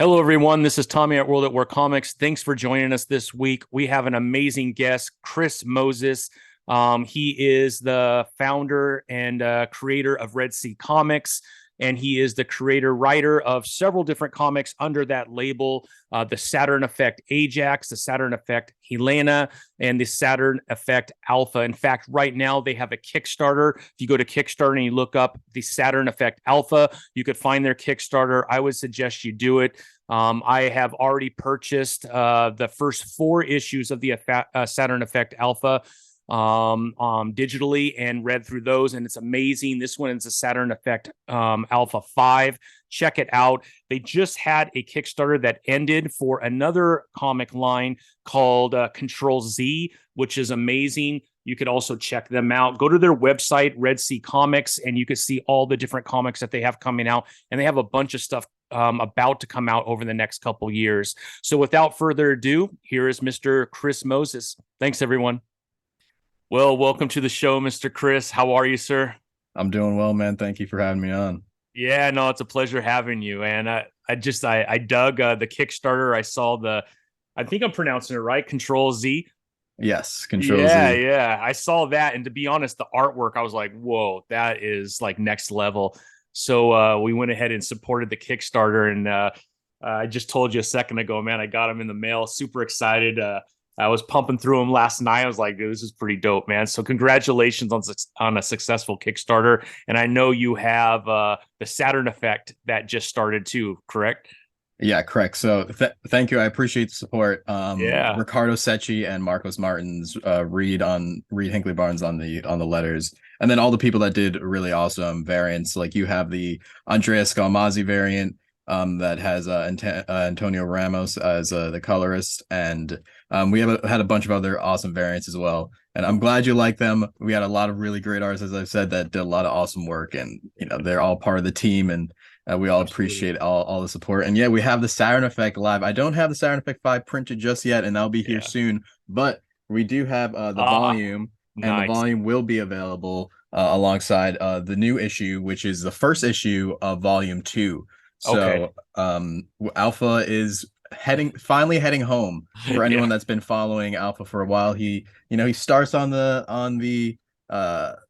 Hello, everyone. This is Tommy at World at War Comics. Thanks for joining us this week. We have an amazing guest, Chris Moses. He is the founder and creator of Red Sea Comics, and he is the creator writer of several different comics under that label: the Saturn Effect Ajax, the Saturn Effect Helena, and the Saturn Effect Alpha. In fact, right now they have a Kickstarter. If you go to Kickstarter and you look up the Saturn Effect Alpha, you could find their Kickstarter. I would suggest you do it. I have already purchased the first 4 issues of the Saturn Effect Alpha digitally and read through those, and it's amazing. This one is a Saturn Effect Alpha 5. Check it out. They just had a Kickstarter that ended for another comic line called CTRL-Z, which is amazing. You could also check them out. Go to their website, Red Sea Comics, and you can see all the different comics that they have coming out. And they have a bunch of stuff about to come out over the next couple years. So without further ado, here is Mr. Chris Moses. Thanks, everyone. Well, welcome to the show, Mr. Chris. How are you, sir? I'm doing well, man. Thank you for having me on. Yeah, no, it's a pleasure having you. And I dug the Kickstarter. I think I'm pronouncing it right, CTRL-Z. Yes, Control Yeah, Z. yeah. I saw that. And to be honest, the artwork, I was like, whoa, that is like next level. So we went ahead and supported the Kickstarter. And I just told you a second ago, man, I got them in the mail. Super excited. I was pumping through them last night. I was like, dude, this is pretty dope, man. So congratulations on a successful Kickstarter. And I know you have the Saturn Effect that just started too, correct? Yeah, correct. So thank you. I appreciate the support. Yeah. Ricardo Secchi and Marcos Martins, Reed Hinkley Barnes on the letters, and then all the people that did really awesome variants. Like you have the Andrea Scalmazzi variant, that has Antonio Ramos as the colorist, and we had a bunch of other awesome variants as well. And I'm glad you like them. We had a lot of really great artists, as I've said, that did a lot of awesome work, and they're all part of the team, and we all Absolutely. appreciate all the support. And yeah, we have the Saturn Effect live. I don't have the Saturn Effect 5 printed just yet, and that'll be here Yeah. soon. But we do have the Ah, volume, and the nice. volume will be available alongside the new issue, which is the first issue of Volume 2. Okay. So Alpha is finally heading home for Yeah. anyone that's been following Alpha for a while. He starts on uh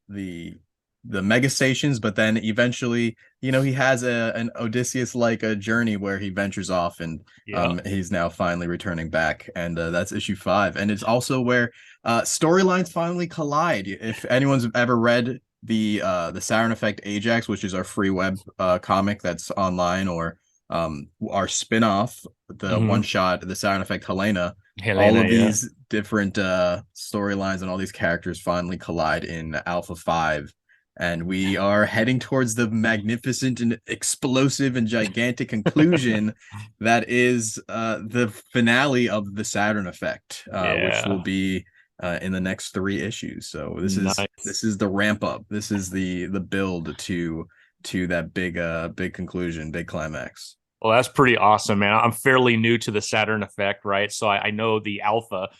the mega stations, but then eventually, he has an Odysseus like a journey where he ventures off, and Yeah. he's now finally returning back, and that's issue 5. And it's also where storylines finally collide. If anyone's ever read the Saturn Effect Ajax, which is our free web comic that's online, or our spin-off, the one Hmm. shot, the Saturn Effect Helena, all Helena, of yeah. these different storylines and all these characters finally collide in Alpha 5, and we are heading towards the magnificent and explosive and gigantic conclusion that is the finale of the Saturn Effect, which will Yeah. be in the next 3 issues. So this is Nice. this is the ramp up. This is the build to that big conclusion, big climax. Well, that's pretty awesome, man. I'm fairly new to the Saturn Effect, right? So I know the Alpha,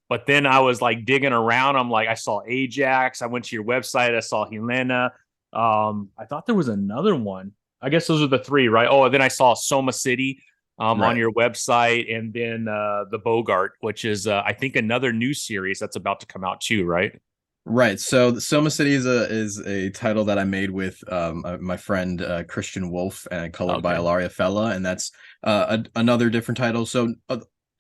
but then I was like digging around. I'm like, I saw Ajax. I went to your website. I saw Helena. I thought there was another one. I guess those are the 3, right? Oh, and then I saw Soma City on Right. your website, and then the Boggart, which is I think another new series that's about to come out too, right? Right. So the Soma City is a title that I made with my friend Christian Wolf, and colored by Okay. Ilaria Fella, and that's another different title. So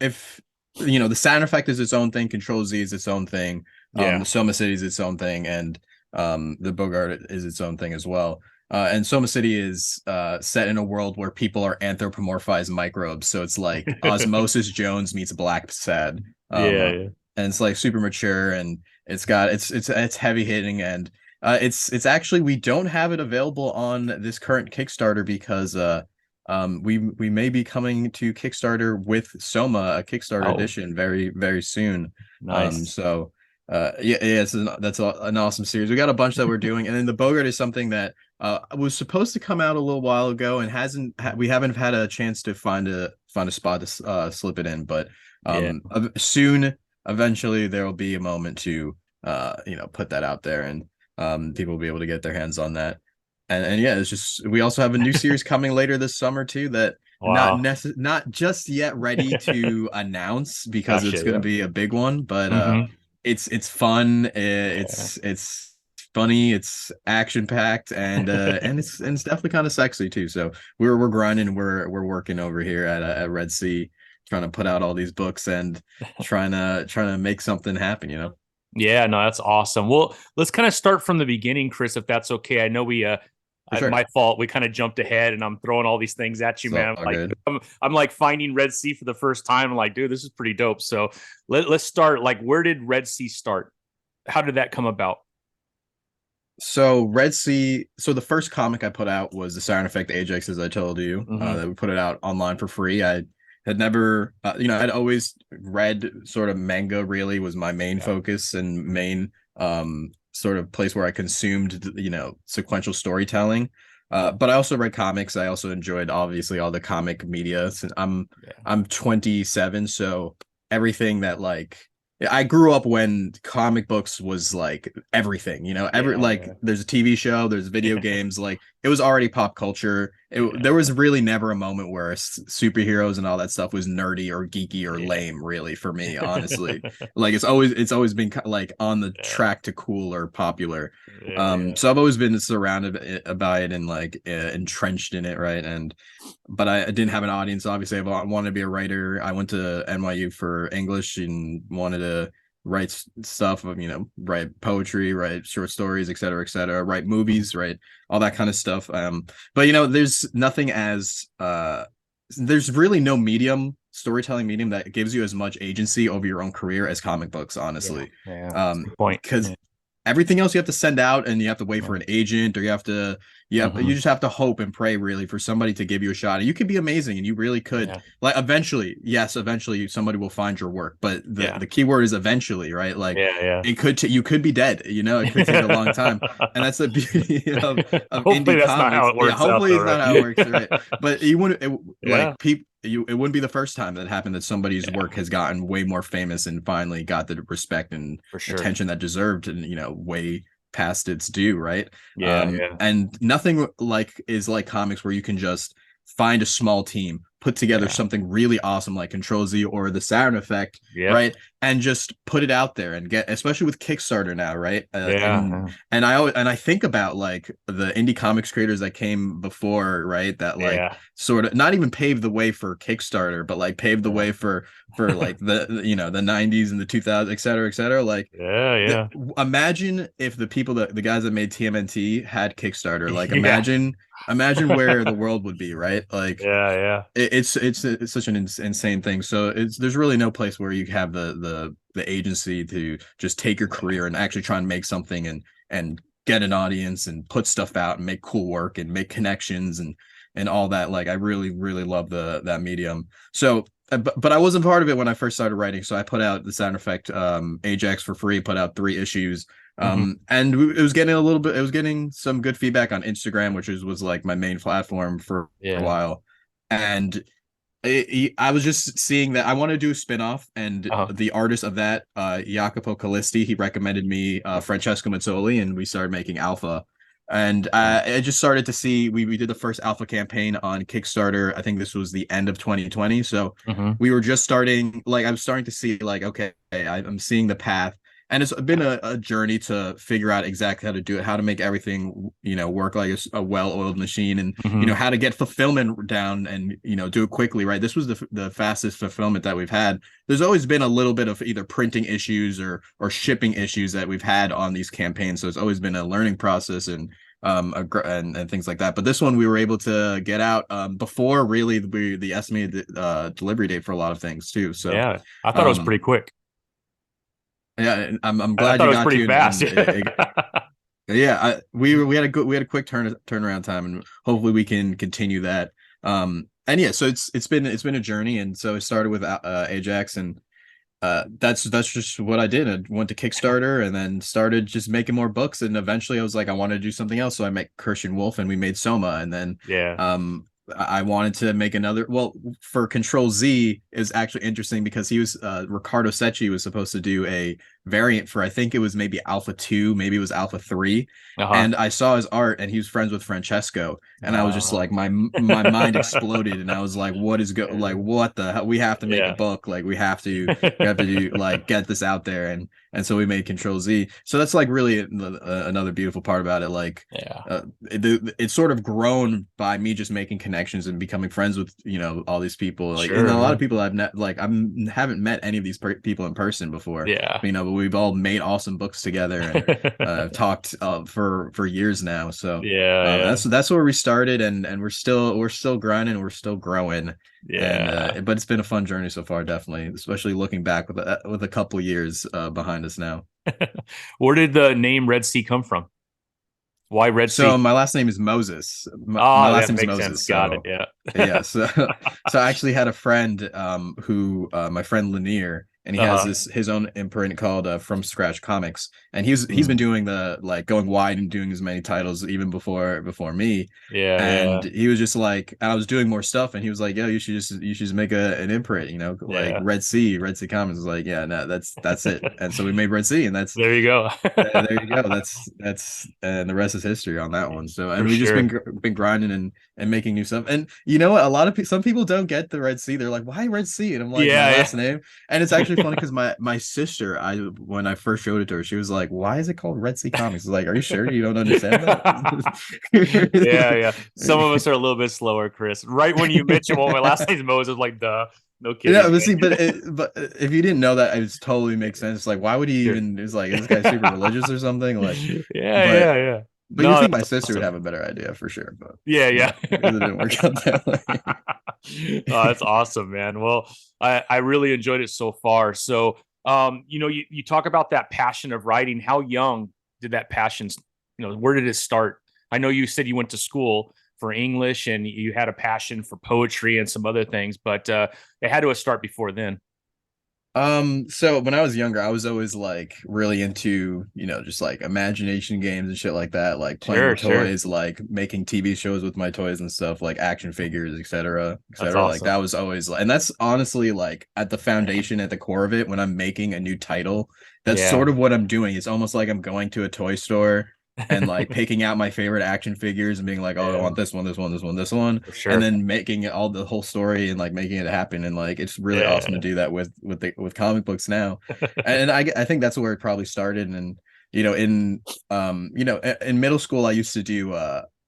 if the Saturn Effect is its own thing, Control Z is its own thing, Yeah. the Soma City is its own thing, and the Bogart is its own thing as well. And Soma City is set in a world where people are anthropomorphized microbes, so it's like Osmosis Jones meets Black Sad. Yeah, Um, yeah. and it's like super mature, and it's heavy hitting, and it's actually, we don't have it available on this current Kickstarter because we may be coming to Kickstarter with Soma, a Kickstarter Oh, edition, very very soon. nice. So yeah, that's an awesome series. We got a bunch that we're doing, and then the Bogart is something that was supposed to come out a little while ago, and we haven't had a chance to find a spot to slip it in, but Yeah. soon, eventually there will be a moment to put that out there, and people will be able to get their hands on that. And yeah, it's just, we also have a new series coming later this summer too, that Wow. not just yet ready to announce because Gotcha. it's going to Yeah. be a big one, but Hmm. it's fun. Yeah. It's funny. It's action packed, and it's definitely kind of sexy too. So we're grinding. We're working over here at Red Sea, trying to put out all these books and trying to make something happen. You know, Yeah, no, that's awesome. Well, let's kind of start from the beginning, Chris, if that's okay. I know for sure. my fault. We kind of jumped ahead, and I'm throwing all these things at you, So man. Like, good. I'm like finding Red Sea for the first time. I'm like, dude, this is pretty dope. So let's start. Like, where did Red Sea start? How did that come about? So Red Sea. So the first comic I put out was the Saturn Effect Ajax, as I told you. Hmm. That we put it out online for free. I had never, I'd always read sort of manga. Really was my main Yeah. focus and main sort of place where I consumed, sequential storytelling. But I also read comics. I also enjoyed obviously all the comic media. Since Yeah. I'm 27, so everything that like I grew up when comic books was like everything, every like Yeah. there's a TV show, there's video Yeah. games, like it was already pop culture. There Yeah. was really never a moment where superheroes and all that stuff was nerdy or geeky or Yeah. lame, really, for me, honestly. Like it's always been like on the Yeah. track to cool or popular. Yeah. So I've always been surrounded by it and like entrenched in it, right? But I didn't have an audience. Obviously, I wanted to be a writer. I went to NYU for English and wanted to write stuff of, write poetry, write short stories, et cetera, write movies, write all that kind of stuff. But there's nothing as there's really no storytelling medium that gives you as much agency over your own career as comic books, Yeah. honestly. Yeah. That's a good point. Because Yeah. everything else you have to send out and you have to wait for an agent, or you Hmm. just have to hope and pray really for somebody to give you a shot. And you could be amazing and you really could, Yeah. like, eventually, yes, eventually somebody will find your work, but the Yeah. the key word is eventually, right? Like Yeah. you could be dead, it could take a long time. And that's the beauty of Hopefully, indie that's not how comics. it Yeah, works out, hopefully though, it's right? not how it works, right? But you wouldn't Yeah. like people it wouldn't be the first time that happened that somebody's Yeah. work has gotten way more famous and finally got the respect and For sure. attention that deserved, and way past its due, right? Yeah. Yeah. And nothing is like comics where you can just find a small team, put together Yeah. something really awesome like Control-Z or the Saturn Effect, Yep. right? And just put it out there and get, especially with Kickstarter now, right? Yeah. And I think about like the indie comics creators that came before, right? That like Yeah. sort of not even paved the way for Kickstarter, but like paved the Yeah. way for like the 90s and the 2000s, et cetera. Like Yeah. the, Yeah. imagine if the guys that made TMNT had Kickstarter. Like Yeah. imagine where the world would be, right? Like Yeah. Yeah. it's such an insane thing. So there's really no place where you have the agency to just take your career and actually try and make something and get an audience and put stuff out and make cool work and make connections and all that. Like I really really love that medium. So but I wasn't part of it when I first started writing. So I put out the Sound Effect Ajax for free, put out 3 issues. Hmm. And it was getting some good feedback on Instagram, which was like my main platform for a Yeah. while. And I was just seeing that I want to do a spinoff, and Uh-huh. the artist of that, Jacopo Callisti, he recommended me Francesco Mazzoli, and we started making Alpha. And I just started to see we did the first Alpha campaign on Kickstarter. I think this was the end of 2020, so Hmm. we were just starting. Like I'm starting to see like okay, I'm seeing the path, and it's been a journey to figure out exactly how to do it, how to make everything work like a well-oiled machine, and Hmm. how to get fulfillment down and do it quickly, right? This was the fastest fulfillment that we've had. There's always been a little bit of either printing issues or shipping issues that we've had on these campaigns, so it's always been a learning process and things like that. But this one we were able to get out before really the estimated delivery date for a lot of things too. So Yeah. I thought it was um pretty quick. yeah, I'm I glad thought you it was got pretty to, fast. yeah, we had a quick turnaround time, and hopefully we can continue that. And yeah, so it's been a journey, and so it started with Ajax, and that's just what I did. I went to Kickstarter and then started just making more books, and eventually I was like I wanted to do something else, so I met Christian Wolf and we made Soma, and then Yeah. I wanted to make another. Well, for Control Z is actually interesting because he was Ricardo Secchi was supposed to do a variant for, I think it was maybe Alpha 2, maybe it was Alpha 3. Uh-huh. And I saw his art and he was friends with Francesco. And I was just Uh, like, my mind exploded. And I was like, what is like, yeah. what the hell? We have to make a Yeah. book. Like we have to do like get this out there. And so we made Control Z. So that's like really another beautiful part about it. Like, Yeah. it's sort of grown by me just making connections and becoming friends with all these people, like, and a lot Sure. of people haven't met any of these people in person before, Yeah. but we've all made awesome books together and talked for years now. So Yeah, yeah, that's where we started, and we're still grinding, we're still growing. And yeah. but it's been a fun journey so far, definitely, especially looking back with a couple years behind us now. Where did the name Red Sea come from? Why Red So Sea? my last name is Moses. My Oh, last that name is makes sense. Moses. Got it. So Yeah. yeah, so I actually had a friend who my friend Lanier, and he has Uh-huh. his own imprint called From Scratch Comics, and he's been Mm. doing the like going wide and doing as many titles even before me. Yeah, And yeah, he was just like, I was doing more stuff, and he was like, "Yo, you should just make an imprint, like yeah. Red Sea Comics." I was like, "Yeah, no, that's it." And so we made Red Sea, and that's There you go. there you go. That's and the rest is history on that one. So, and For we just sure. been grinding and making new stuff. And you know what? A lot of some people don't get the Red Sea. They're like, "Why Red Sea?" And I'm like, "My Yeah, last name." And it's actually funny because my sister, I when I first showed it to her, she was like, "Why is it called Red Sea Comics?" I was like, "Are you sure you don't understand that?" yeah. Yeah, yeah. Some of us are a little bit slower, Chris. Right when you mentioned, well, my last name's Moses, like, duh. No Yeah, kidding, but see, man. but if you didn't know that, it totally makes sense. Like, why would he Sure. even? It's like, is this guy super religious or something? Like, Yeah, but yeah, yeah. you No, think my that's sister would have awesome. a better idea for sure, but Yeah, yeah. it didn't work out that way. Oh, that's awesome, man. Well, I really enjoyed it so far. So, you talk about that passion of writing. How young did that passion, where did it start? I know you said you went to school for English and you had a passion for poetry and some other things, but it had to have start before then. So when I was younger, I was always like really into, just like imagination games and shit like that, like playing Sure, with sure. toys, like making TV shows with my toys and stuff, like action figures, etc., That's etc. Like awesome. that was always, and that's honestly like at the foundation, at the core of it, when I'm making a new title, that's sort Yeah. of what I'm doing. It's almost like I'm going to a toy store and like picking out my favorite action figures and being like, oh, I Yeah, want this one, this one, this one, this one, for and sure. then making it all the whole story and like making it happen. And like it's really awesome to Yeah. do that with comic books now. And I think that's where it probably started. And in in middle school, I used to do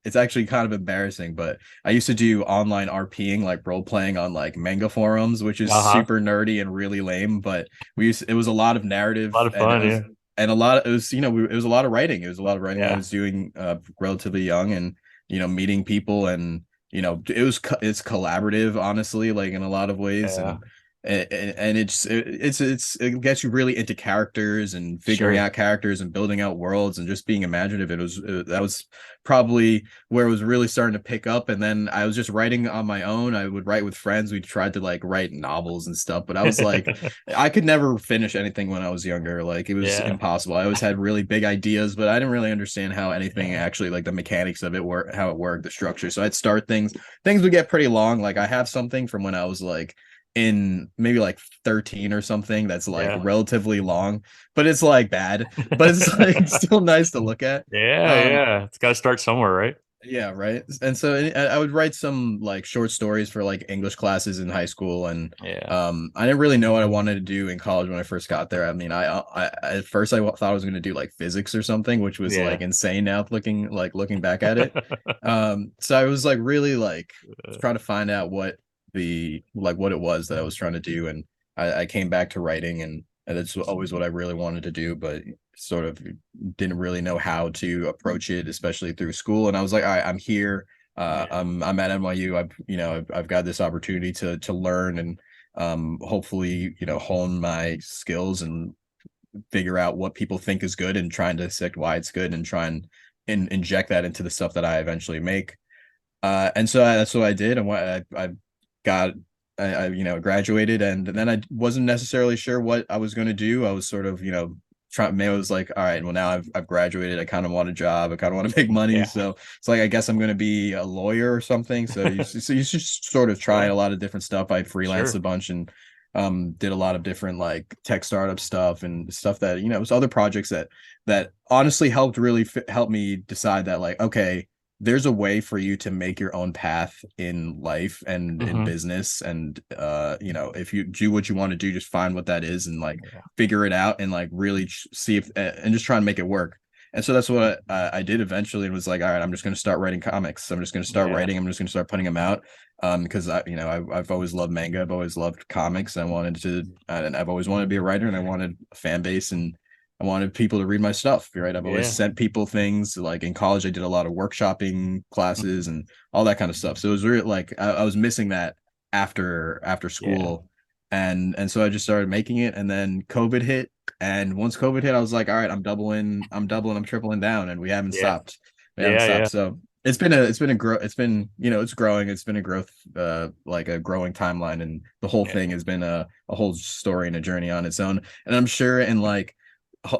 it's actually kind of embarrassing, but I used to do online RPing, like role playing on like manga forums, which is Uh-huh. super nerdy and really lame. But it was a lot of A lot narrative, of and fun, yeah. a lot of it was it was a lot of writing. It was a lot of writing I Yeah. was doing relatively young, and meeting people, and it's collaborative, honestly, like in a lot of ways. Yeah. And it gets you really into characters and figuring Sure. out characters and building out worlds and just being imaginative. That was probably where it was really starting to pick up. And then I was just writing on my own. I would write with friends. We tried to like write novels and stuff, but I was like, I could never finish anything when I was younger. Like it was Yeah. impossible. I always had really big ideas, but I didn't really understand how anything Yeah. actually, like the mechanics of it work, how it worked, the structure. So I'd start things would get pretty long. Like I have something from when I was like in maybe like 13 or something that's like Yeah. relatively long, but it's like bad, but it's like still nice to look at. Yeah, Um, yeah. It's got to start somewhere, right? yeah, right. And so I would write some like short stories for like English classes in high school, and Yeah. I didn't really know what I wanted to do in college when I first got there. I mean, I at first I thought I was going to do like physics or something, which was like Yeah. insane now looking back at it. So I was like really like trying to find out what it was that I was trying to do, and I came back to writing, and that's always what I really wanted to do, but sort of didn't really know how to approach it, especially through school. And I was like, all right, I'm here. Yeah. I'm at NYU. I've got this opportunity to learn and hopefully hone my skills and figure out what people think is good and try and dissect why it's good and try and inject that into the stuff that I eventually make. And so that's what I did, and what I got. I graduated, and then I wasn't necessarily sure what I was going to do. I was sort of trying. Maybe I was like, all right, well now I've graduated. I kind of want a job. I kind of want to make money. Yeah. So it's like I guess I'm going to be a lawyer or something. So you just sort of trying Yeah. a lot of different stuff. I freelanced a Sure. bunch, and did a lot of different like tech startup stuff and stuff that, it was other projects that honestly helped really help me decide that like, okay, there's a way for you to make your own path in life and in Hmm. business. And if you do what you want to do, just find what that is and like Yeah. figure it out and like really see if and just try and make it work. And so that's what I did eventually, and was like, all right, I'm just going to start writing comics. I'm just going to start Yeah. writing. I'm just going to start putting them out. Because I've always loved manga. I've always loved comics. And I've always wanted to be a writer, and I wanted a fan base, and I wanted people to read my stuff, right? I've always Yeah. sent people things. Like in college, I did a lot of workshopping classes Mhm. and all that kind of stuff. So it was really like I was missing that after Yeah. school, and so I just started making it, and then COVID hit, and once COVID hit, I was like, all right, I'm tripling down, and we haven't Yeah. stopped. We haven't Yeah. stopped. Yeah. So it's growing. It's been a growth, like a growing timeline, and the whole Yeah. thing has been a whole story and a journey on its own. And I'm sure in like,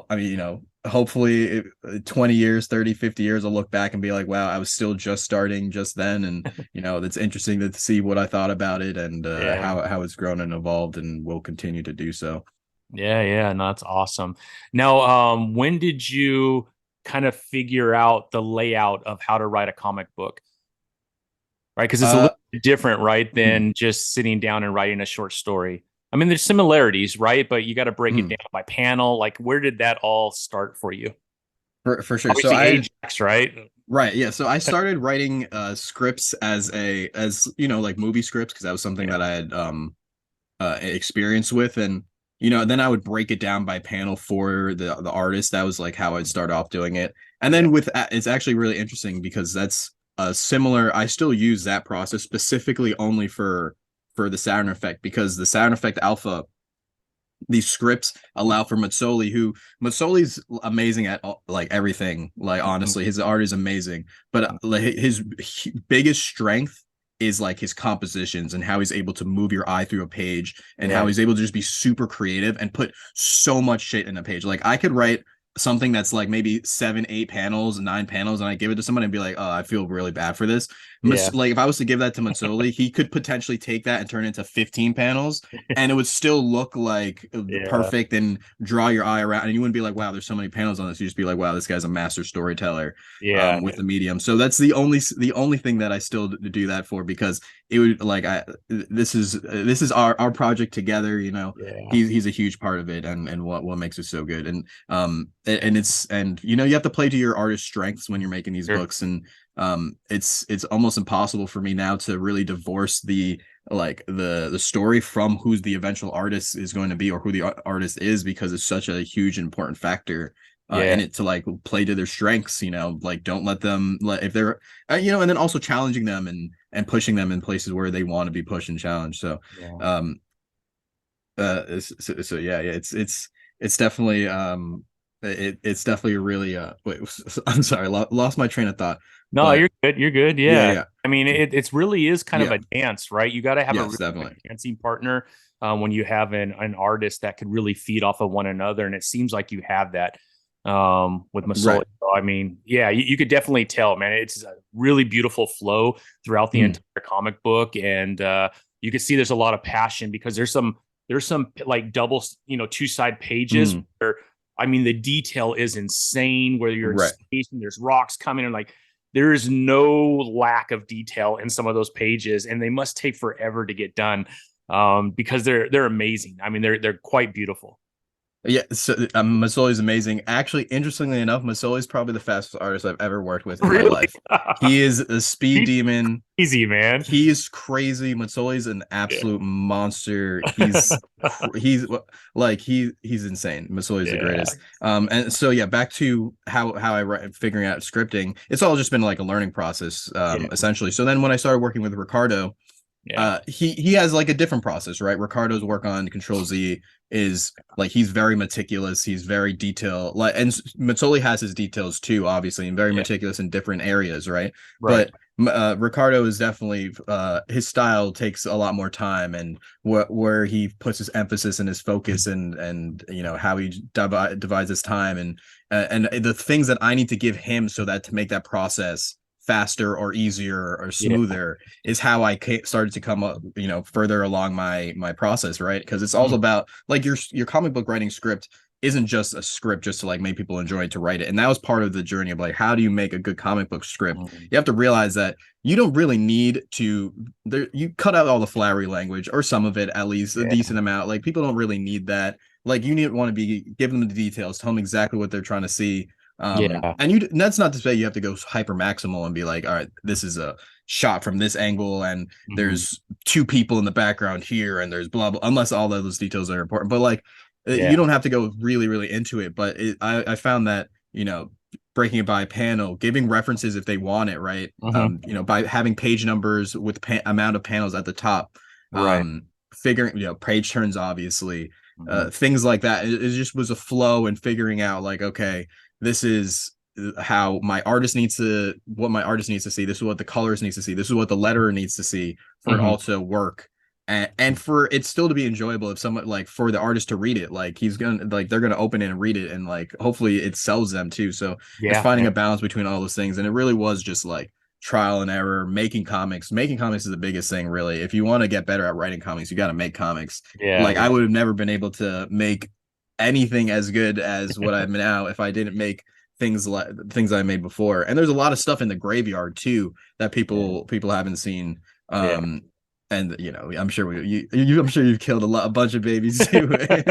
I mean, hopefully 20 years, 30, 50 years, I'll look back and be like, wow, I was still just starting just then. And, that's interesting to see what I thought about it, and Yeah. how it's grown and evolved and will continue to do so. Yeah. Yeah. No, that's awesome. Now, when did you kind of figure out the layout of how to write a comic book? Right? Because it's a Uh, little bit different, right, mm, than just sitting down and writing a short story. I mean, there's similarities, right? But you got to break it mm, down by panel. Like, where did that all start for you? for sure. So Obviously, Ajax, right? right, yeah. So I started writing scripts as like movie scripts, because that was something Yeah. that I had experience with. And then I would break it down by panel for the artist. That was like how I'd start off doing it. And Yeah. then it's actually really interesting, because that's a similar, I still use that process specifically only for the Saturn Effect, because the Saturn Effect Alpha, these scripts allow for Matsoli's amazing at like everything. Like Mhm. honestly, his art is amazing, but like his biggest strength is like his compositions and how he's able to move your eye through a page, and how Yeah. he's able to just be super creative and put so much shit in a page. Like I could write something that's like maybe 7, 8 panels, 9 panels, and I give it to someone and be like, oh, I feel really bad for this. Yeah. Like if I was to give that to Matsoli, he could potentially take that and turn it into 15 panels, and it would still look like Yeah. perfect and draw your eye around, and you wouldn't be like, wow, there's so many panels on this. You just be like, wow, this guy's a master storyteller, Yeah. with the medium. So that's the only thing that I still do that for, because it would like this is our project together. Yeah. He's a huge part of it, and what makes it so good. And you have to play to your artist's strengths when you're making these Sure. books. And it's almost impossible for me now to really divorce the story from who's the eventual artist is going to be, or who the artist is, because it's such a huge important factor in Yeah. it, to like play to their strengths. Like don't let them if they're and then also challenging them, and pushing them in places where they want to be pushed and challenged. So Yeah. um so yeah, it's definitely it's definitely a really wait, I'm sorry, lost my train of thought. No, But you're good. You're good. yeah, Yeah. yeah, I mean, it's really is kind of yeah, a dance, right? You got to have a yes, really definitely. good dancing partner when you have an artist that could really feed off of one another. And it seems like you have that with Masoli. Right. So, I mean, yeah, you could definitely tell, man. It's a really beautiful flow throughout the Mm, entire comic book. And you can see there's a lot of passion because there's some like double, two-side pages mm, where I mean, the detail is insane. Where you're in right. space and there's rocks coming, and like there is no lack of detail in some of those pages, and they must take forever to get done because they're amazing. I mean, they're quite beautiful. Yeah, so Masoli's amazing. Actually, interestingly enough, Masoli's probably the fastest artist I've ever worked with in my Really life. He is a speed demon. easy, man. He is crazy. Matsoli's an Yeah, absolute monster. He's like he's insane. Matsoli's the yeah, greatest. And so yeah, back to how I write, figuring out scripting. It's all just been like a learning process, yeah, essentially. So then when I started working with Ricardo, yeah, he has like a different process, right? Ricardo's work on Control-Z is like, he's very meticulous, he's very detailed, like, and Matsoli has his details too, obviously, and very yeah. meticulous in different areas, right? Right. But Ricardo is definitely his style takes a lot more time, and where he puts his emphasis and his focus, and how he divides his time, and the things that I need to give him, so that to make that process faster or easier or Yeah. smoother is how I started to come up, further along my process, right? Because it's also Mhm. about like your comic book writing script isn't just a script just to like make people enjoy it to write it. And that was part of the journey of like, how do you make a good comic book script? Mhm. You have to realize that you don't really need to you cut out all the flowery language, or some of it, at least a Yeah. decent amount. Like people don't really need that. Like you need want to be give them the details, tell them exactly what they're trying to see. Yeah. And that's not to say you have to go hyper maximal and be like, all right, this is a shot from this angle and Mhm. there's two people in the background here and there's blah blah, unless all of those details are important. But like Yeah. you don't have to go really really into it. But I found that breaking it by panel, giving references if they want it, right? Mhm. By having page numbers with amount of panels at the top, Right. figuring page turns, obviously, Mhm. things like that. It just was a flow and figuring out like, okay, this is how what my artist needs to see. This is what the colors needs to see. This is what the letterer needs to see for it Mhm. all to work. And for it still to be enjoyable, if someone like for the artist to read it, like they're gonna open it and read it, and like hopefully it sells them too. So it's Yeah. finding Yeah. a balance between all those things, and it really was just like trial and error. Making comics is the biggest thing, really. If you want to get better at writing comics, you got to make comics. Yeah. Like I Yeah. would have never been able to make anything as good as what I'm now if I didn't make things I made before. And there's a lot of stuff in the graveyard too that Yeah. people haven't seen. Yeah. And I'm sure I'm sure you've killed a bunch of babies too.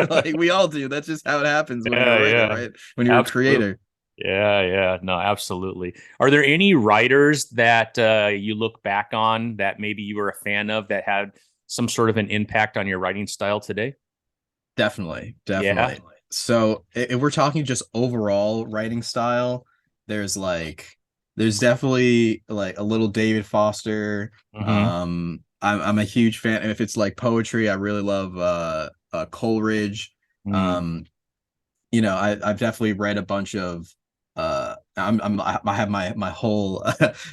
Like we all do. That's just how it happens when you're a Yeah. writer, Yeah. right? When you're a Absolutely. creator. Yeah, yeah, no, absolutely. Are there any writers that you look back on that maybe you were a fan of that had some sort of an impact on your writing style today? Definitely, Yeah. definitely. So if we're talking just overall writing style, there's like there's definitely like a little David Foster. Hmm. I'm a huge fan. If it's like poetry, I really love Coleridge. Mm. Um, I've definitely read a bunch of I have my whole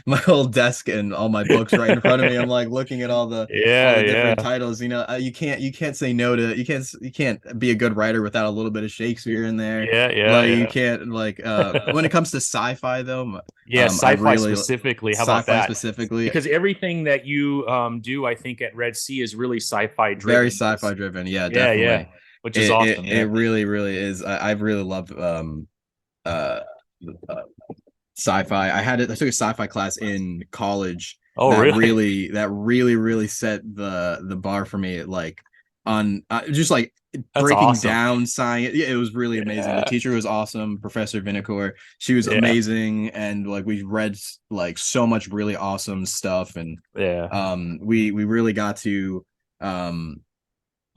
my whole desk and all my books right in front of me. I'm like looking at all Yeah, the different yeah, titles. You can't say no to you can't be a good writer without a little bit of Shakespeare in there. yeah, yeah, Like you yeah. can't like when it comes to sci-fi though, Yeah, I sci-fi really specifically. How about sci-fi that? specifically Because everything that you do, I think at Red Sea is really sci-fi very driven. sci-fi driven. Yeah, Yeah, yeah, definitely. which is It awesome. it Yeah. really really is. I really love uh uh, sci-fi. I took a sci-fi class in college Oh, really? that really really set the bar for me, like on just like That's breaking awesome. down science. Yeah, it was really amazing. The Yeah, teacher was awesome, Professor Vinokur. She was yeah, amazing, and like we read like so much really awesome stuff, and yeah. we really got to um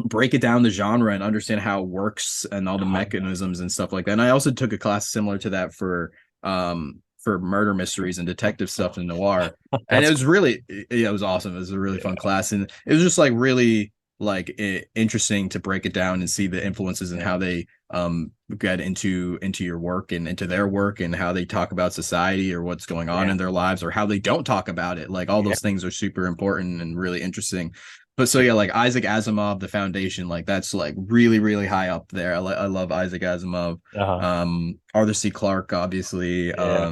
break it down the genre and understand how it works and all the Uh-huh. mechanisms and stuff like that. And I also took a class similar to that for murder mysteries and detective stuff in noir. And it That's was really yeah, it was awesome. It was a really fun yeah, class. And it was just like really like interesting to break it down and see the influences and how they get into your work and into their work and how they talk about society or what's going on yeah, in their lives or how they don't talk about it. Like all yeah. those things are super important and really interesting. But so yeah, like Isaac Asimov, The Foundation, like that's like really, really high up there. I love Isaac Asimov. Uh-huh. Arthur C. Clarke, obviously. Yeah.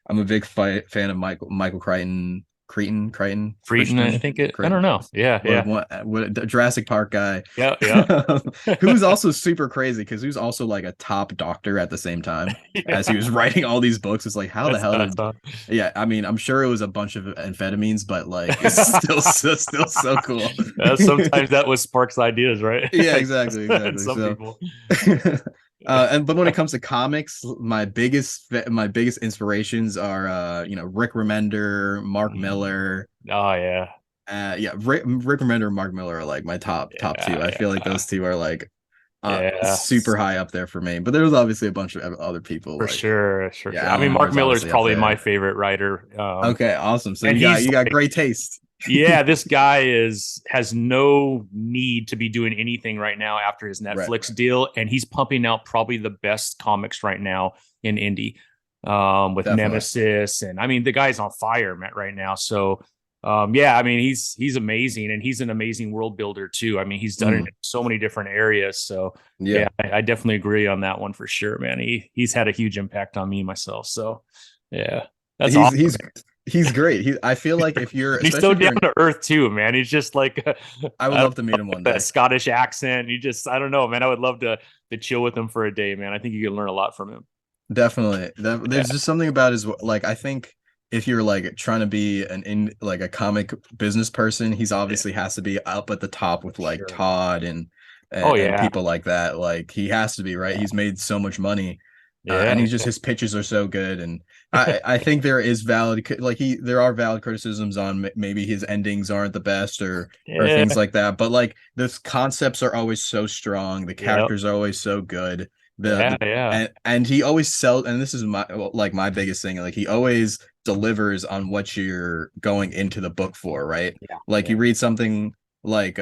I'm a big fan of Michael Crichton, Frieden, I Christian, think it. I don't Crichton, know. Yeah, yeah, what the Jurassic Park guy, yeah, yeah, who's also super crazy because he was also like a top doctor at the same time as he yeah. was writing all these books. It's like how the That's hell nuts, did huh? yeah, I mean, I'm sure it was a bunch of amphetamines, but like it's still so cool. Sometimes that was Spark's ideas, right? Yeah, I guess. exactly, And exactly. some So, people. and but when it comes to comics, my biggest inspirations are Rick Remender, Mark Mhm. Miller. Oh yeah, Yeah, Rick Remender and Mark Miller are like my top two. yeah, I feel like yeah, those two are like yeah. super high up there for me. But there's obviously a bunch of other people For like sure, for yeah, sure. I Alan mean, Mark Moore's Miller is obviously up probably my there. favorite writer. Okay, awesome. So And you he's got like, great taste. yeah, this guy has no need to be doing anything right now after his Right. Netflix deal, and he's pumping out probably the best comics right now in indie, with Definitely. Nemesis, and I mean the guy's on fire, Matt, right now. So, yeah, I mean he's amazing, and he's an amazing world builder too. I mean he's done it in Mm, so many different areas. So, yeah. yeah, I definitely agree on that one for sure, man. He's had a huge impact on me myself. So, yeah, that's He's awesome, he's man. he's great. I feel like if you're, He's so especially if you're down to earth too, man. He's just like I would I don't love to meet him one know, that day. Scottish accent. You just I don't know, man. I would love to chill with him for a day, man. I think you can learn a lot from him. Definitely. Yeah, There's just something about his like I think if you're like trying to be like a comic business person, he's yeah, obviously has to be up at the top with like sure. Todd Oh and yeah, people like that. Like he has to be, right? He's made so much money. And yeah, he's just his pitches are so good and I think there is like there are valid criticisms on maybe his endings aren't the best or yeah, things like that, but like the concepts are always so strong, the yeah, characters are always so good. yeah, The yeah, and he always sells, and this is my like my biggest thing, like he always delivers on what you're going into the book for, right? yeah, Like yeah. you read something like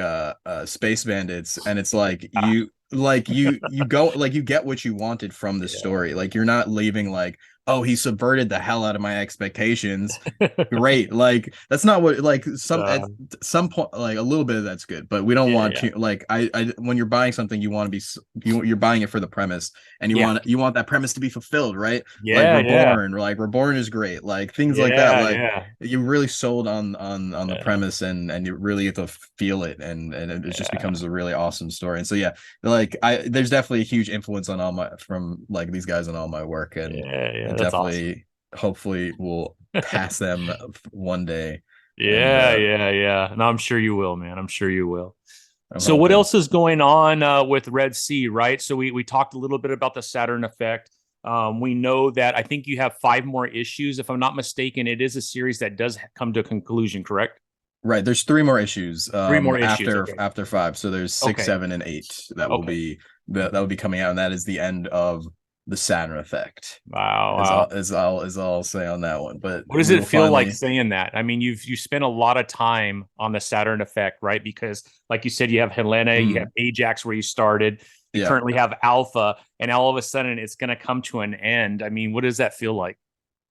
Space Bandits and it's like Ah, you go like you get what you wanted from the story. Like you're not leaving like, oh, he subverted the hell out of my expectations. yeah. Great. Like that's not what like some at uh, some point like a little bit of that's good, but we don't yeah, want yeah, to like I when you're buying something you want to be you're buying it for the premise and yeah, you want that premise to be fulfilled, right? yeah, yeah, Like Reborn is great. Like things like that. yeah, Like yeah, you really sold on the yeah, premise and you really get to feel it and it just yeah, becomes a really awesome story. And so yeah, like I there's definitely a huge influence on all my from like these guys on all my work and yeah, yeah. it That's awesome. definitely hopefully will pass them one day and Yeah, yeah, yeah. No, I'm sure you will, man. I'm sure you will. I'm So what hoping. else is going on with Red Sea, right? So we talked a little bit about the Saturn Effect. We know that I think you have 5 more issues, if I'm not mistaken. It is a series that does come to a conclusion, correct? Right, there's 3 more issues 3 more issues. Okay. after 5. So there's 6, Okay. 7, and 8 that will Okay. be that will be coming out, and that is the end of the Saturn Effect. Wow. Is Wow. all I'll say on that one. But What does we it will feel like finally. saying that? I mean, you spent a lot of time on the Saturn Effect, right? Because, like you said, you have Helena, you have Mm, Ajax where you started, you yeah, currently have Alpha, and all of a sudden it's going to come to an end. I mean, what does that feel like?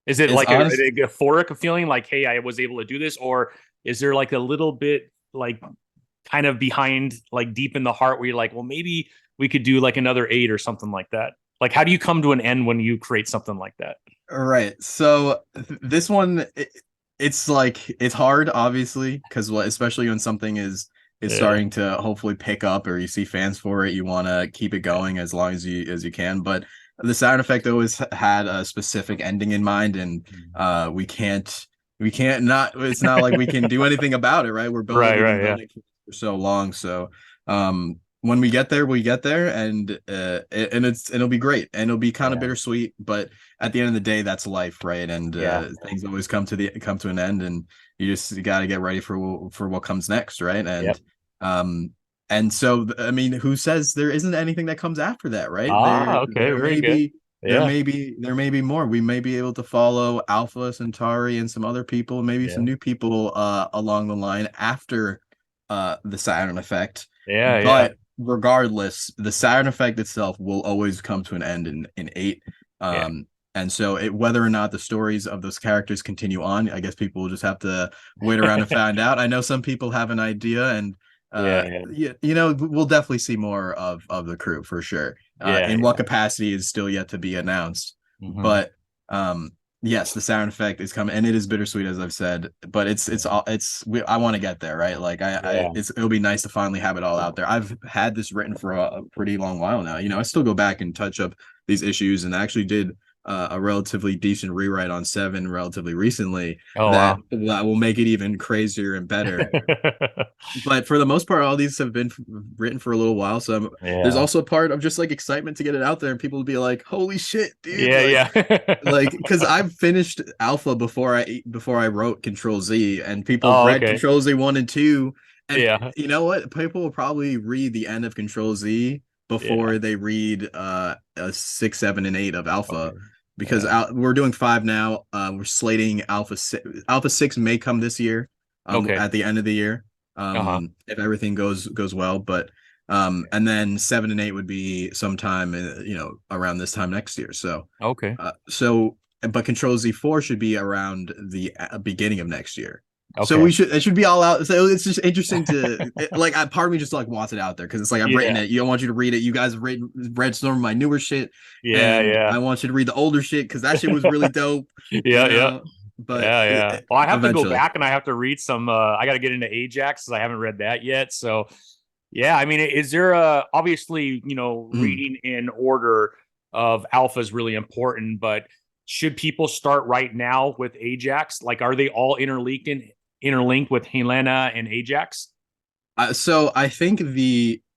Is it it's like a honest. euphoric feeling, like, hey, I was able to do this, or is there like a little bit like kind of behind, like deep in the heart, where you're like, well, maybe we could do like another 8 or something like that? Like, how do you come to an end when you create something like that? Right. So this one, it's like it's hard, obviously, because especially when something is Yeah, starting to hopefully pick up, or you see fans for it, you want to keep it yeah, going as long as you can. But the sound effect always had a specific ending in mind, and we can't not. It's not like we can do anything about it, right? We're building. right, We've been right, yeah, building for so long, so when we get there, and it'll be great, and it'll be kind of yeah, bittersweet, but at the end of the day, that's life, right? And yeah, things always come to an end, and you got to get ready for what comes next, right? yeah. Um, and so I mean, who says there isn't anything that comes after that, right? Ah, okay, very good. Yeah, There may be more. We may be able to follow Alpha Centauri and some other people, maybe some yeah, new people along the line after the Saturn Effect, yeah, yeah, but regardless, the Saturn Effect itself will always come to an end in 8. yeah, Um, and so whether or not the stories of those characters continue on, I guess people will just have to wait around and find out. I know some people have an idea, and yeah, yeah, you know, we'll definitely see more of the crew for sure. yeah, In what yeah. capacity is still yet to be announced, Hmm. but yes, the Saturn Effect is coming, and it is bittersweet, as I've said. But it's all I want to get there, right? Like Yeah. it'll be nice to finally have it all out there. I've had this written for a pretty long while now. You know, I still go back and touch up these issues, and I actually did a relatively decent rewrite on 7 relatively recently Oh that wow. will make it even crazier and better. But for the most part, all these have been written for a little while. So there's Yeah. also a part of just like excitement to get it out there, and people will be like, "Holy shit, dude!" Yeah, yeah. Like because I've finished Alpha before I wrote Control Z, and people Oh, read okay. Control Z 1 and 2, and Yeah. you know what? People will probably read the end of Control Z Yeah. before they read 6, 7, and 8 of Alpha, Okay. because Yeah. we're doing 5 now. We're slating Alpha 6 may come this year, Okay. at the end of the year, Uh-huh. if everything goes well, but. And then 7 and 8 would be sometime, around this time next year. So, Okay. but Control Z4 should be around the beginning of next year. So Okay. it should be all out. So it's just interesting like, part of me just like wants it out there because it's like I've written Yeah. it. You don't want you to read it. You guys have read some of my newer shit, Yeah, and yeah. I want you to read the older shit because that shit was really dope, you Yeah, yeah. know. but Yeah. Well, I have to go eventually. back and I have to read some. I got to get into Ajax because I haven't read that yet. So, yeah, I mean, is there a obviously, Mm. reading in order of alpha is really important, but should people start right now with Ajax? Like, are they all interlinked with Helena and Ajax? So I think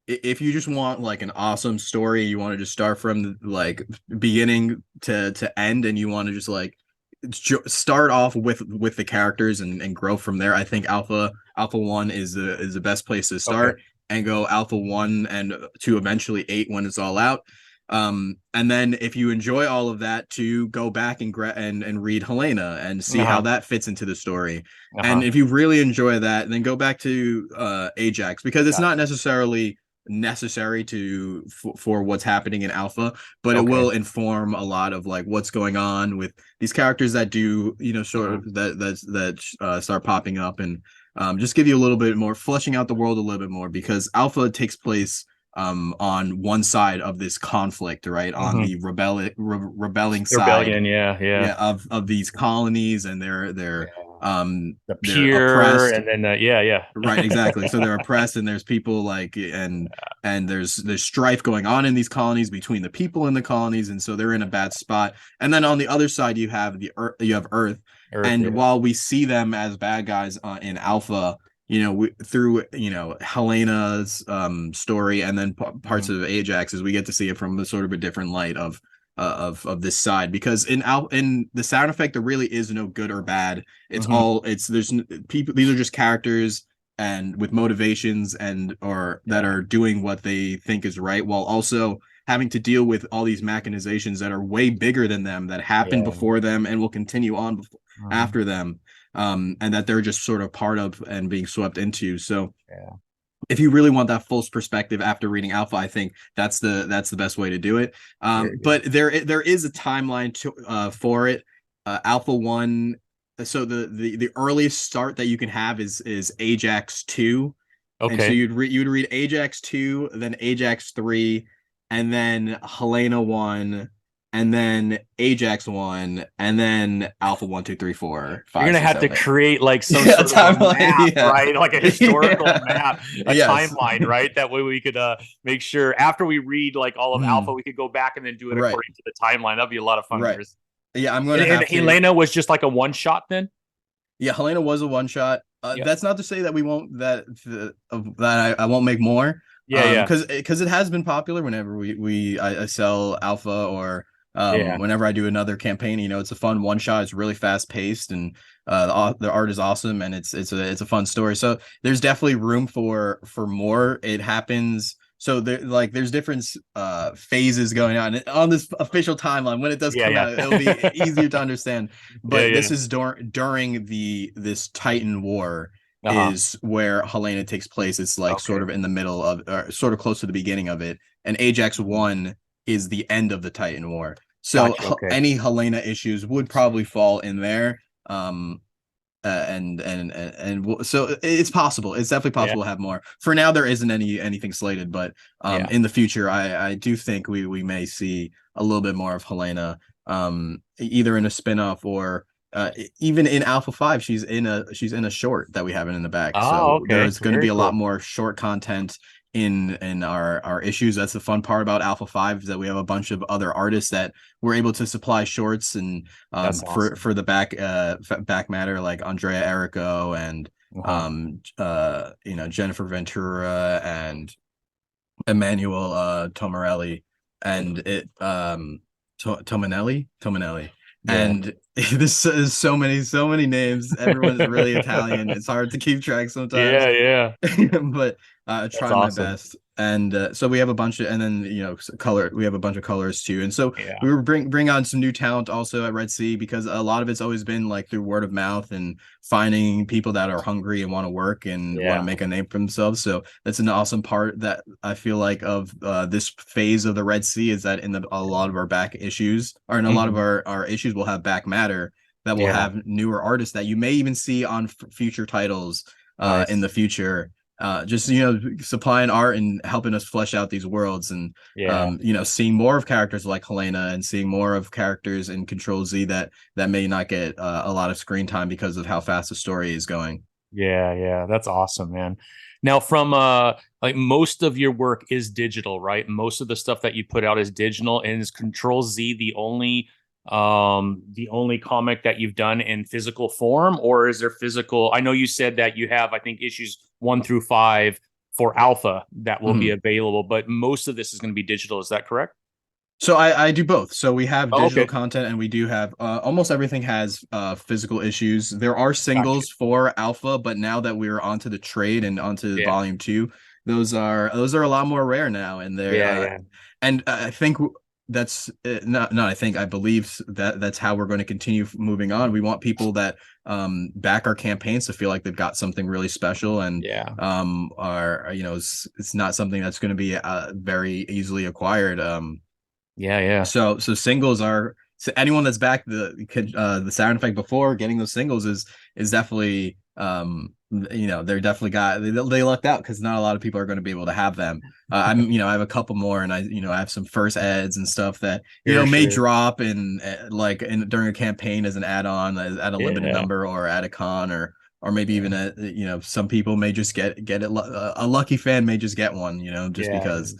if you just want like an awesome story, you want to just start from like beginning to end, and you want to just like start off with the characters and grow from there. I think Alpha 1 is the best place to Okay. start, and go Alpha 1 and to eventually 8 when it's all out. And then if you enjoy all of that, to go back and read Helena and see how Uh-huh. that fits into the story. And Uh-huh. if you really enjoy that, then go back to Ajax, because it's not Gotcha. necessarily necessary for what's happening in Alpha, but it Okay. will inform a lot of like what's going on with these characters that do, sort Mhm. of start popping up, and just give you a little bit more, fleshing out the world a little bit more, because Alpha takes place on one side of this conflict, right? On Mhm. the rebelling side, Rebellion, yeah, yeah. yeah, of these colonies, and Yeah. The they're pure oppressed. and then yeah, yeah. Right, exactly. So they're oppressed, and there's people like, and there's strife going on in these colonies between the people in the colonies, and so they're in a bad spot. And then on the other side, you have you have Earth, Earth, and yeah. while we see them as bad guys in Alpha, through Helena's story, and then parts Mhm. of Ajax's, we get to see it from a sort of a different light of this side, because in the Saturn Effect there really is no good or bad. Mhm. There's people, these are just characters and with motivations, and or that Yeah. are doing what they think is right, while also having to deal with all these machinations that are way bigger than them, that happened Yeah. before them and will continue on Mhm. after them, and that they're just sort of part of and being swept into. So Yeah. if you really want that full perspective after reading Alpha, I think that's the best way to do it. Very good. But there is a timeline for it. Alpha 1, so the earliest start that you can have is Ajax 2. And so Okay. you'd read Ajax 2, then Ajax 3, and then Helena 1, and then Ajax 1, and then Alpha 1, 2, 3, 4, You're 5, gonna 6, have to 7, 8. create like some Yeah, sort of a timeline. map, Yeah. right? Like a historical Yeah. map, a Yes. timeline, right? That way we could make sure after we read like all of Alpha, Mm, we could go back and then do it right. according to the timeline. That'd be a lot of fun, Right. Chris. Yeah, I'm And, gonna and have to. Helena was just like a one shot then? Yeah, Helena was a one shot. Yep. That's not to say that we won't that I won't make more. Yeah, yeah. Because it has been popular whenever I sell Alpha, or Yeah. whenever I do another campaign. It's a fun one shot. It's really fast paced, and the art is awesome, and it's a fun story. So there's definitely room for more. It happens. So there's different phases going on this official timeline. When it does Yeah, come yeah. out, it'll be easier to understand. Yeah, But yeah. this is during this Titan War, Uh-huh. is where Helena takes place. It's like sort Okay. of in the middle of, or sort of close to the beginning of it, and Ajax Mhm. 1 is the end of the Titan War. So Gotcha. Okay. any Helena issues would probably fall in there. And so it's possible. It's definitely Yeah. possible to have more. For now, there isn't anything slated, but Yeah. in the future, I do think we may see a little bit more of Helena, either in a spinoff, or even in Alpha 5. She's in a short that we have in the back. Oh, So okay. there's going to Very be a lot cool. more short content in our issues. That's the fun part about Alpha 5, is that we have a bunch of other artists that we're able to supply shorts, and That's for awesome. the back matter, like Andrea Erico, and Uh-huh. Jennifer Ventura, and Emmanuel Tomarelli, and it Tomanelli, Yeah. and this is so many names. Everyone's really Italian. It's hard to keep track sometimes. Yeah, yeah. But That's try my awesome. best. And so we have a bunch of, and then color. We have a bunch of colors too, and so Yeah. we were bring on some new talent also at Red Sea, because a lot of it's always been like through word of mouth, and finding people that are hungry and want to work and want to Yeah. make a name for themselves. So that's an awesome part that I feel like of this phase of the Red Sea, is that in a lot of our back issues, or in a lot of Mhm. our issues, will have back matter that will Yeah. have newer artists that you may even see on future titles in Nice. the future. just supplying art and helping us flesh out these worlds, and Yeah. seeing more of characters like Helena, and seeing more of characters in Control Z that may not get a lot of screen time because of how fast the story is going. Yeah, yeah, that's awesome, man. Now, from like most of your work is digital, right? Most of the stuff that you put out is digital, and is Control Z the only comic that you've done in physical form, or is there physical? I know you said that you have, I think, issues 1 through 5 for alpha that will be Mhm. available, but most of this is going to be digital. Is that correct? So I do both. So we have Oh, digital okay. content, and we do have almost everything has physical issues. There are Gotcha. singles for alpha, but now that we're onto the trade and onto Yeah. volume two, those are a lot more rare now, and they're Yeah, yeah. I think that's not I think I believe that that's how we're going to continue moving on. We want people that back our campaigns to feel like they've got something really special, and Yeah. are it's not something that's going to be very easily acquired. Yeah, yeah. So singles are, so anyone that's back the Saturn Effect before getting those singles is definitely they're definitely they lucked out, because not a lot of people are going to be able to have them. I have a couple more, and I have some first eds and stuff that Sure, may sure. drop in during a campaign as an add-on, at a limited Yeah. number, or at a con, or maybe even some people may just get it, a lucky fan may just get one, just Yeah, yeah. because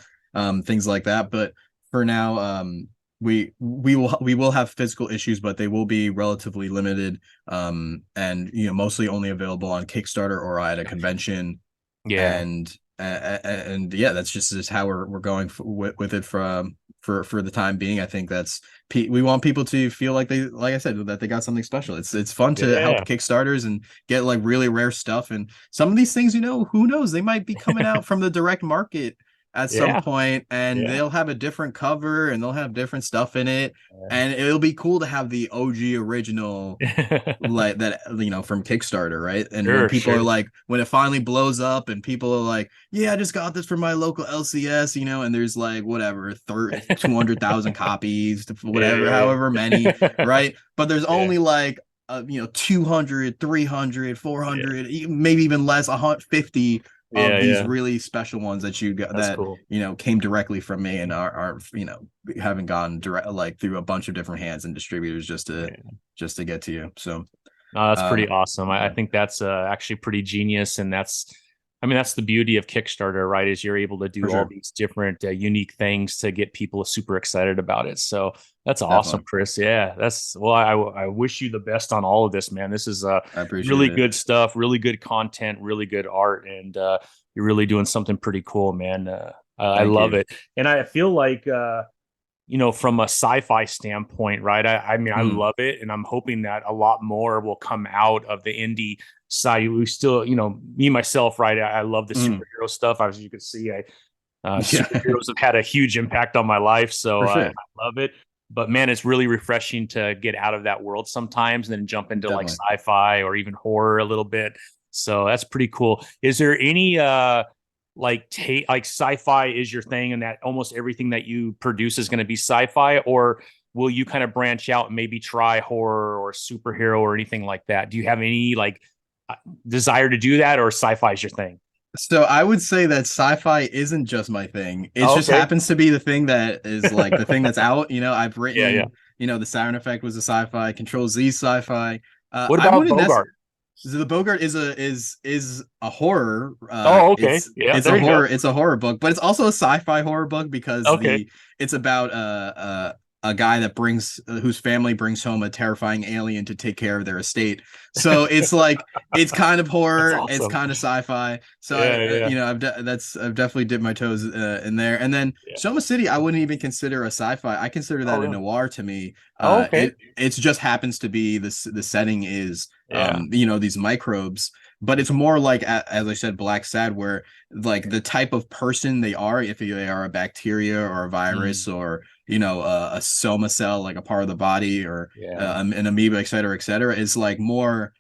things like that. But for now, we will have physical issues, but they will be relatively limited, and mostly only available on Kickstarter or at a convention. Yeah. And yeah, that's just how we're going with it for the time being. I think we want people to feel like they, like I said, that they got something special. It's fun to help Yeah. Kickstarters and get like really rare stuff, and some of these things, who knows, they might be coming out from the direct market at some Yeah. point, and Yeah. they'll have a different cover, and they'll have different stuff in it, and it'll be cool to have the OG original, like that, from Kickstarter, right? And when Sure, people are sure. like, when it finally blows up and people are like, yeah, I just got this from my local LCS, and there's like whatever 200,000 copies to Yeah, whatever, yeah, however many, right? But there's yeah. only like 200, 300, Yeah. 400, maybe even less, 150 Yeah, of these yeah. really special ones that you got, That's that cool. came directly from me, and are haven't gone direct, like through a bunch of different hands and distributors, Yeah. just to get to you. So No, that's pretty um awesome. I yeah, think that's actually pretty genius, and I mean, that's the beauty of Kickstarter, right? Is you're able to for do all sure. these different unique things to get people super excited about it. So that's awesome, Definitely. Chris. Yeah, that's well. I wish you the best on all of this, man. This is I appreciate really it. good stuff, really good content, really good art, and you're really doing something pretty cool, man. I Thank love you. it, and I feel like from a sci-fi standpoint, right? I mean, I Mm, love it, and I'm hoping that a lot more will come out of the indie side. We still, me myself, right? I love the mm. superhero stuff. As you can see, Yeah, superheroes have had a huge impact on my life, so for I sure. love it. But man, it's really refreshing to get out of that world sometimes, and then jump into like Definitely. sci-fi or even horror a little bit. So that's pretty cool. Is there any like sci-fi is your thing, and that almost everything that you produce is going to be sci-fi, or will you kind of branch out and maybe try horror or superhero or anything like that? Do you have any like uh, desire to do that, or sci-fi is your thing? So I would say that sci-fi isn't just my thing. It Oh, just okay. happens to be the thing that is like the thing that's out. I've Yeah, yeah. written, the Saturn Effect was a sci-fi, Control Z sci-fi. What I about wouldn't Boggart? necessarily. The Boggart is a horror. Oh, okay. Yeah, It's a there you go. horror book, but it's also a sci-fi horror book, because Okay. it's about a guy that brings whose family brings home a terrifying alien to take care of their estate. So it's like, it's kind of That's horror, it's awesome. kind of sci-fi. So Yeah, yeah, I've definitely dipped my toes in there. And then yeah. Soma City, I wouldn't even consider a sci-fi. I consider Oh, that a really? noir to me. Oh, okay. It's just happens to be this, the setting is Yeah. these microbes, but it's more like, as I said, Black Sad, where like the type of person they are, if they are a bacteria or a virus, Mm, or a soma cell, like a part of the body, or yeah. an amoeba, et cetera, is like more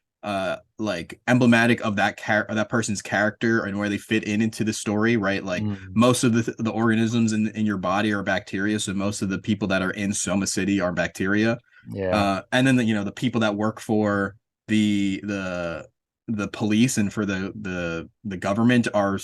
like emblematic of that person's character and where they fit into the story, right? Like Mm, most of the organisms in your body are bacteria, so most of the people that are in Soma City are bacteria. yeah. And then the people that work for the the police and for the government are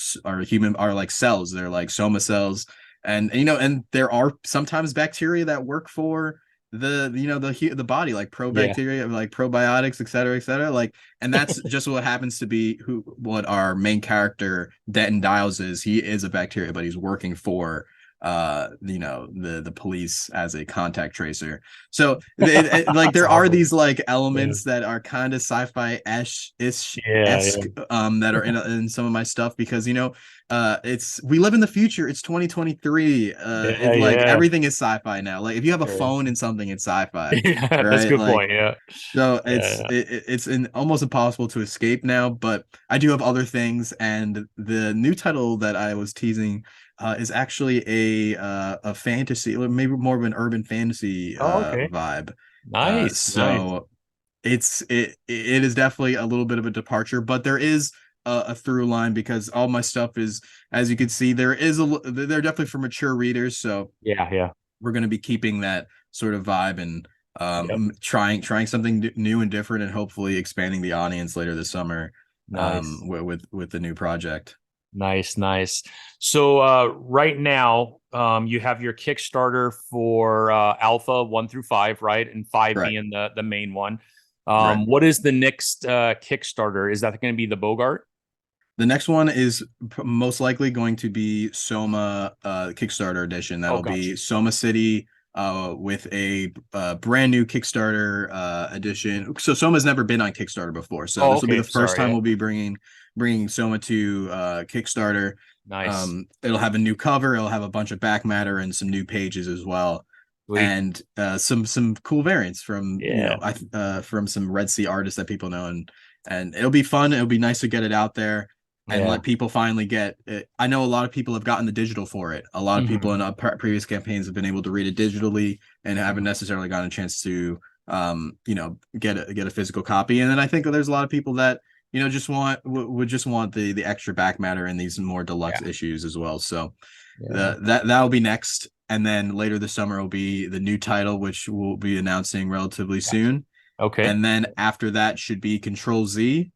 like cells. They're like soma cells, and and there are sometimes bacteria that work for the body, like Yeah. probacteria, like probiotics, et cetera, like, and that's just what happens to be what our main character Denton Dials is. He is a bacteria, but he's working for the police as a contact tracer. So like That's there are awesome. these like Yeah. elements that are kind of sci-fi ish Yeah. esque that are in some of my stuff, because it's we live in the future. It's 2023. Yeah. It's like Yeah. everything is sci-fi now. Like if you have a Sure. phone and something, it's sci-fi, Yeah. That's a right? good Like, point. Yeah. so Yeah. it's almost impossible to escape now. But I do have other things, and the new title that I was teasing is actually a fantasy, or maybe more of an urban fantasy Oh, okay. vibe. Nice. Nice. So it is definitely a little bit of a departure, but there is a through line, because all my stuff is, as you can see, they're definitely for mature readers. So Yeah. Yeah. we're going to be keeping that sort of vibe, and Yep. trying something new and different, and hopefully expanding the audience later this summer Nice. with the new project. Nice, nice. So right now, you have your Kickstarter for Alpha 1 through 5, right? And five Right. being the main one. Right. What is the next Kickstarter? Is that going to be the Boggart? The next one is most likely going to be Soma Kickstarter edition. Oh, That'll gotcha. be Soma City with a brand new Kickstarter edition. So Soma's never been on Kickstarter before, so Oh, this will be the okay. first Sorry. time Yeah. we'll be bringing Soma to Kickstarter. Nice. It'll have a new cover. It'll have a bunch of back matter and some new pages as well, Sweet. and some cool variants from Yeah. from some Red Sea artists that people know, and it'll be fun. It'll be nice to get it out there and Yeah. let people finally get it. I know a lot of people have gotten the digital for it. A lot of people Hmm. in previous campaigns have been able to read it digitally and haven't Hmm. necessarily gotten a chance to get a physical copy. And then I think there's a lot of people that just would just want the extra back matter in these more deluxe Yeah. issues as well. So Yeah. that'll be next, and then later this summer will be the new title, which we'll be announcing relatively Gotcha. soon. Okay. And then after that should be Control-Z,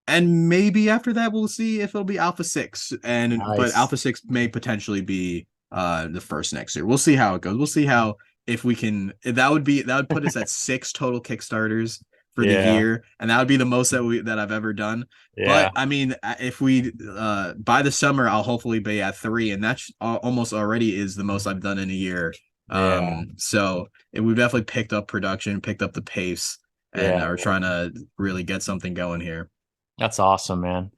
and maybe after that we'll see if it'll be Alpha 6, and but Nice. Alpha 6 may potentially be the first next year. We'll see how it goes. We'll see how, if we can, that would put us at 6 total Kickstarters for the Yeah. year, and that would be the most that I've ever done. Yeah. But I mean, if we by the summer I'll hopefully be at 3, and that's almost already is the most I've done in a year. Yeah. So we've definitely picked up production, picked up the pace, and Yeah. are trying to really get something going here. That's awesome, man.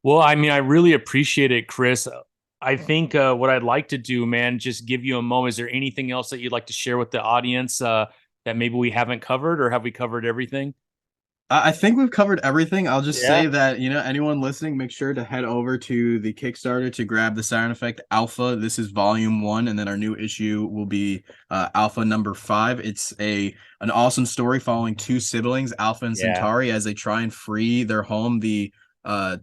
Well, I mean, I really appreciate it, Chris. I think what I'd like to do, man, just give you a moment. Is there anything else that you'd like to share with the audience that maybe we haven't covered, or have we covered everything? I think we've covered everything. I'll just Yeah. say that, anyone listening, make sure to head over to the Kickstarter to grab the Saturn Effect Alpha. This is volume 1, and then our new issue will be Alpha number 5. It's an awesome story following two siblings, Alpha and Yeah. Centauri, as they try and free their home, the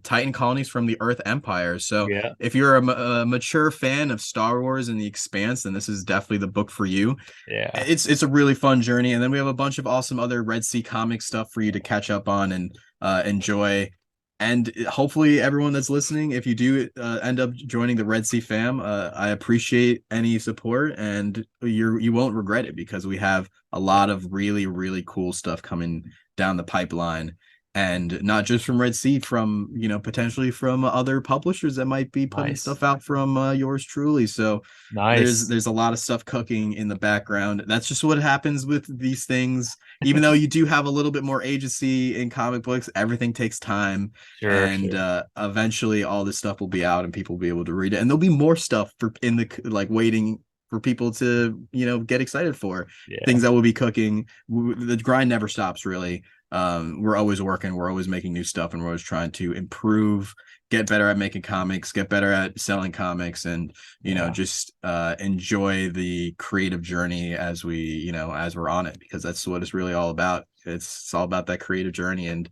Titan colonies, from the Earth Empire. So Yeah. if you're a mature fan of Star Wars and The Expanse, then this is definitely the book for you. Yeah. It's a really fun journey, and then we have a bunch of awesome other Red Sea comic stuff for you to catch up on and enjoy. And hopefully everyone that's listening, if you do end up joining the Red Sea fam, I appreciate any support, and you won't regret it, because we have a lot of really really cool stuff coming down the pipeline, and not just from Red Sea, from potentially from other publishers that might be putting Nice. stuff out from yours truly. So Nice. there's a lot of stuff cooking in the background. That's just what happens with these things. Even though you do have a little bit more agency in comic books, everything takes time, Sure. and Sure. eventually all this stuff will be out and people will be able to read it, and there'll be more stuff for in the like waiting for people to get excited for Yeah. things that will be cooking. The grind never stops, really. We're always working, we're always making new stuff, and we're always trying to improve, get better at making comics, get better at selling comics, and Yeah. just enjoy the creative journey as as we're on it, because that's what it's really all about. It's all about that creative journey, and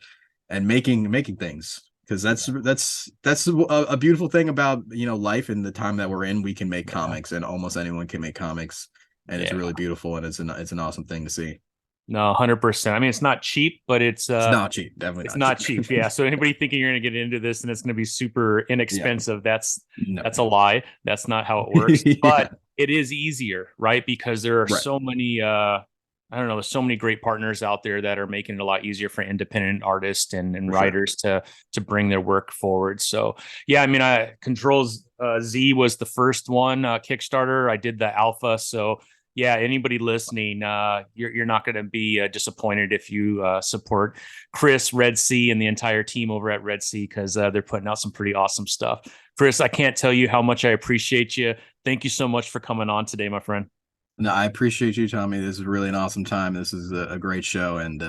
making things, because that's a beautiful thing about life and the time that we're in. We can make Yeah. comics, and almost anyone can make comics, and it's Yeah. really beautiful, and it's an awesome thing to see. No, 100%. I mean, it's not cheap, but It's not cheap, definitely it's not not cheap. cheap. Yeah. So anybody thinking you're going to get into this and it's going to be super Yeah, inexpensive, no. that's a lie. That's not how it works. Yeah, But it is easier, right? Because there are right, so many I don't know, there's so many great partners out there that are making it a lot easier for independent artists and for sure. writers to bring their work forward. So yeah, I mean, I Controls Z was the first one, Kickstarter. I did the alpha. So yeah, anybody listening, you're not going to be disappointed if you support Chris, Red Sea, and the entire team over at Red Sea, because they're putting out some pretty awesome stuff. Chris, I can't tell you how much I appreciate you. Thank you so much for coming on today, my friend. No, I appreciate you, Tommy. This is really an awesome time. This is a great show, and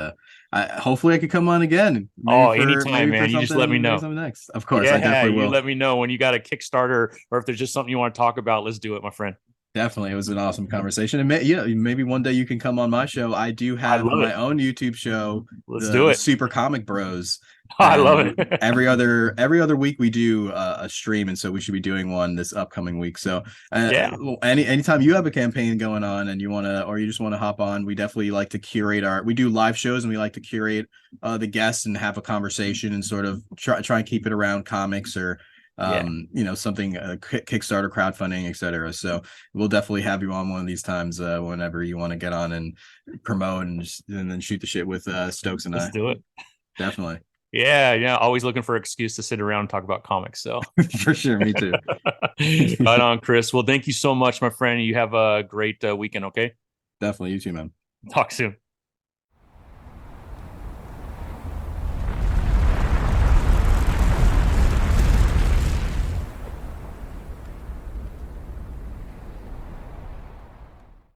hopefully I could come on again, Oh, anytime, maybe for man. You just let me something, maybe know. something next. Of course, I Yeah, definitely you will. let me know when you got a Kickstarter or if there's just something you want to talk about. Let's do it, my friend. Definitely, it was an awesome conversation, and maybe one day you can come on my show. I do I have love my it. own YouTube show, Let's do the it. Super Comic Bros, I love and it. every other week we do a stream, and so we should be doing one this upcoming week. So, Yeah, anytime you have a campaign going on and you want to, or you just want to hop on, we definitely like to curate we do live shows and we like to curate the guests and have a conversation and sort of try and keep it around comics or yeah. something Kickstarter, crowdfunding, etc. So we'll definitely have you on one of these times whenever you want to get on and promote and then shoot the shit with Stokes and Let's I. do it. Definitely. Yeah, yeah. Always looking for an excuse to sit around and talk about comics. So For sure, me too. right on, Chris. Well, thank you so much, my friend. You have a great weekend. Okay. Definitely, you too, man. Talk soon.